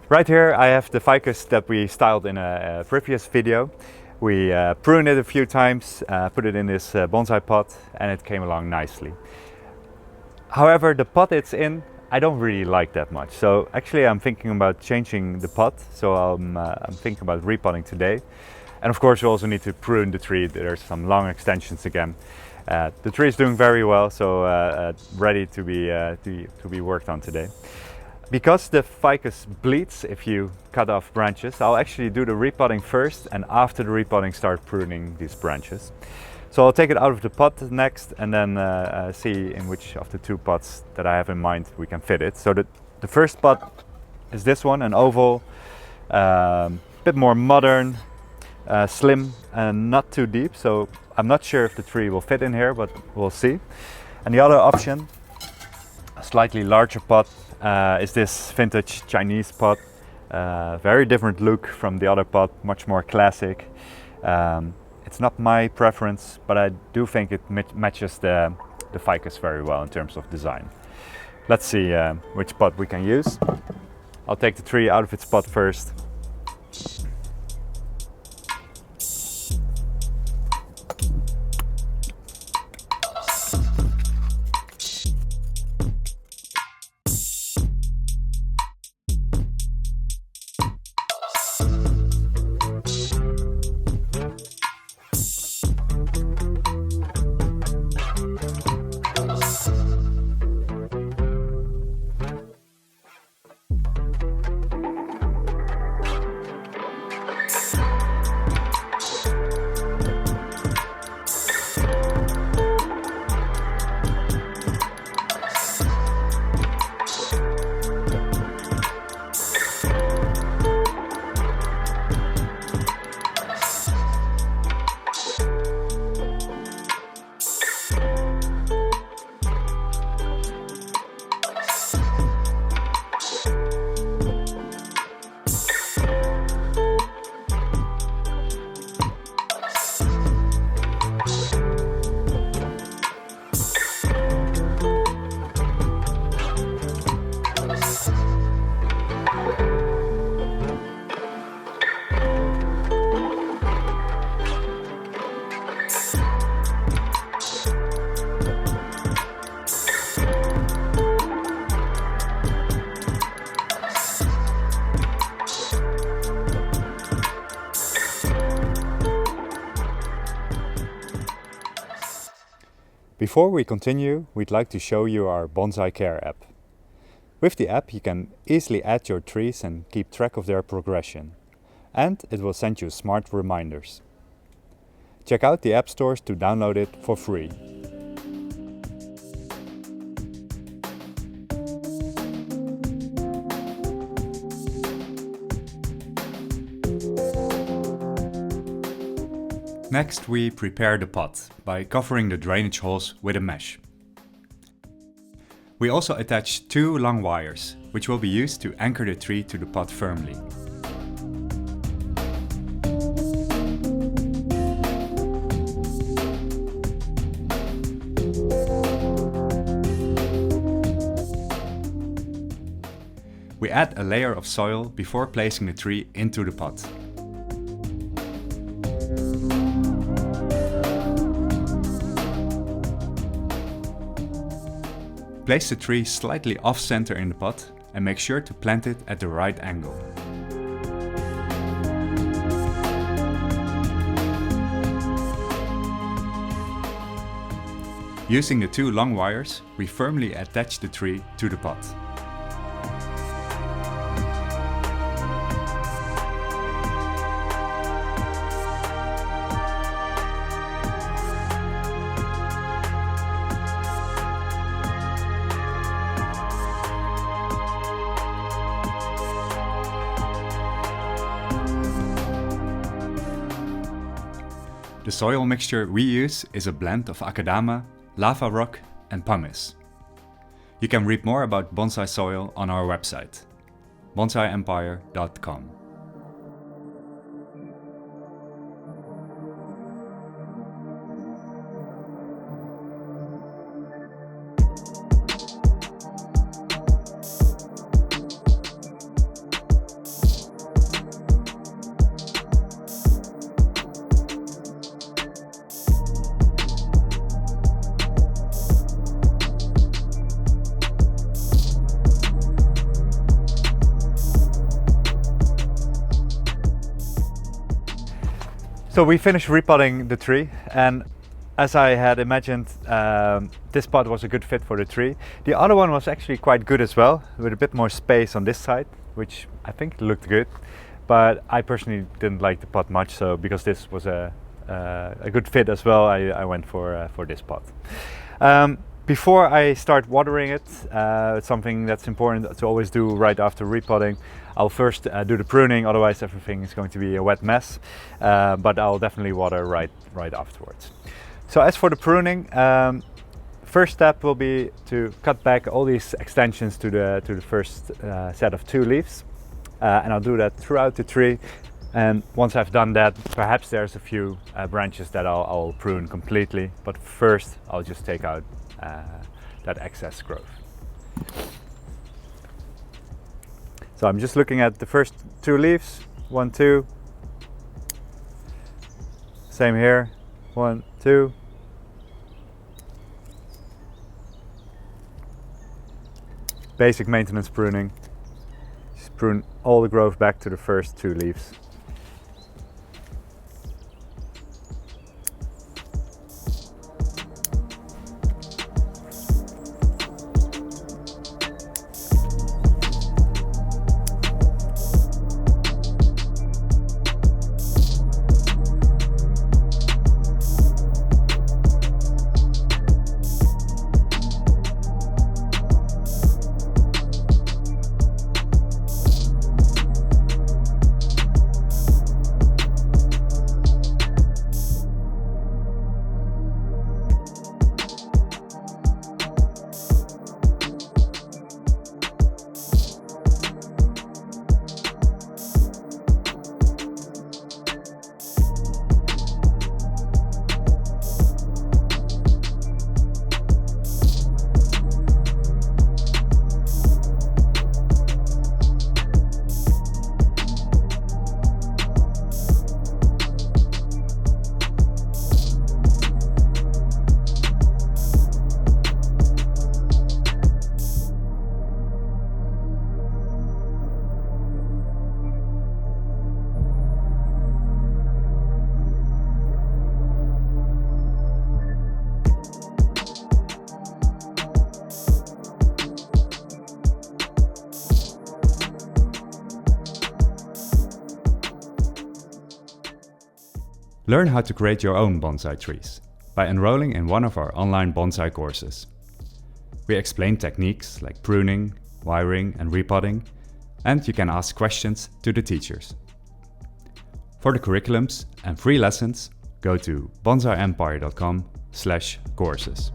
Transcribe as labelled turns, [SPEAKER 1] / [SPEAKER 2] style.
[SPEAKER 1] Right here I have the ficus that we styled in a previous video. We pruned it a few times, put it in this bonsai pot, and it came along nicely. However, the pot it's in, I don't really like that much. So actually I'm thinking about changing the pot. So I'm thinking about repotting today. And of course you also need to prune the tree. There's some long extensions again. The tree is doing very well, so ready to be worked on today. Because the ficus bleeds if you cut off branches, I'll actually do the repotting first, and after the repotting start pruning these branches. So I'll take it out of the pot next, and then see in which of the two pots that I have in mind we can fit it. So the first pot is this one, an oval, bit more modern, slim and not too deep. So I'm not sure if the tree will fit in here, but we'll see. And the other option, a slightly larger pot, is this vintage Chinese pot. Very different look from the other pot, much more classic. It's not my preference, but I do think it matches the ficus very well in terms of design. Let's see which pot we can use. I'll take the tree out of its pot first. Before we continue, we'd like to show you our Bonsai Care app. With the app you can easily add your trees and keep track of their progression. And it will send you smart reminders. Check out the app stores to download it for free. Next we prepare the pot by covering the drainage holes with a mesh. We also attach two long wires, which will be used to anchor the tree to the pot firmly. We add a layer of soil before placing the tree into the pot. Place the tree slightly off-center in the pot and make sure to plant it at the right angle. Using the two long wires, we firmly attach the tree to the pot. The soil mixture we use is a blend of akadama, lava rock and pumice. You can read more about bonsai soil on our website, bonsaiempire.com. So we finished repotting the tree, and as I had imagined, this pot was a good fit for the tree. The other one was actually quite good as well, with a bit more space on this side, which I think looked good. But I personally didn't like the pot much, so because this was a good fit as well, I went for this pot. Before I start watering it, it's something that's important to always do right after repotting. I'll first do the pruning, otherwise everything is going to be a wet mess. But I'll definitely water right afterwards. So as for the pruning, first step will be to cut back all these extensions to the first set of 2 leaves. And I'll do that throughout the tree. And once I've done that, perhaps there's a few branches that I'll prune completely. But first, I'll just take out that excess growth. So I'm just looking at the first 2 leaves. 1, 2. Same here. 1, 2. Basic maintenance pruning. Just prune all the growth back to the first 2 leaves.
[SPEAKER 2] Learn how to create your own bonsai trees by enrolling in one of our online bonsai courses. We explain techniques like pruning, wiring and repotting, and you can ask questions to the teachers. For the curriculums and free lessons, go to bonsaiempire.com/courses.